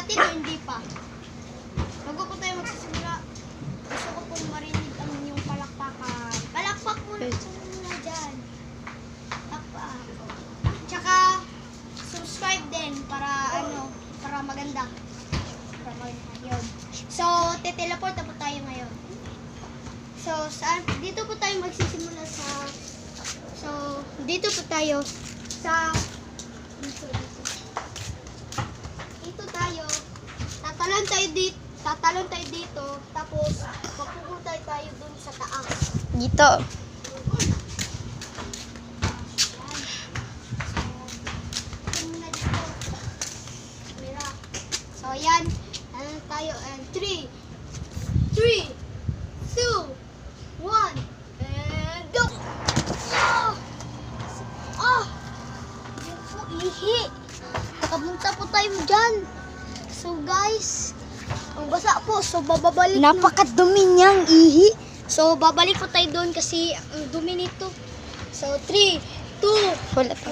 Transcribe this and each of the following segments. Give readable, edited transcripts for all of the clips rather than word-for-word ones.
natin o hindi pa? Bago po tayo magsisimula, gusto ko pong marinig ang inyong palakpakan. Palakpak muna muna dyan. Palakpak. Tsaka, subscribe din para para maganda. Para maganda yun. So, teleport na po tayo ngayon. So, dito po tayo magsisimula dito po tayo dito tayo. Tatalon tayo dito. Tapos, mapupunta tayo dun sa taas. Dito. So, ayan. Ano tayo? And 3, 2, 1, and go! Yun po, ihi. Nakapunta po tayo dyan. So, guys, ang basa po. So, babalik. Napakadumi niyang ihi. So, babalik po tayo doon kasi ang dumi nito. So, 3, 2, Wala pa.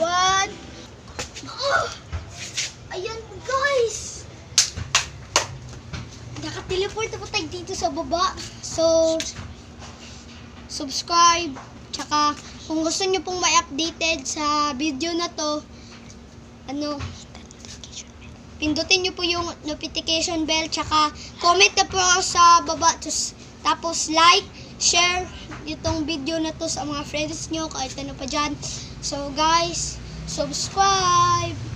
1. Ayan, guys. Naka-teleport na po tayo dito sa baba. So, subscribe. Tsaka, kung gusto nyo pong may updated sa video na to, pindutin nyo po yung notification bell. Tsaka, comment na po sa baba. Tapos, like, share itong video na to sa mga friends nyo, kahit ano pa dyan. So, guys, subscribe!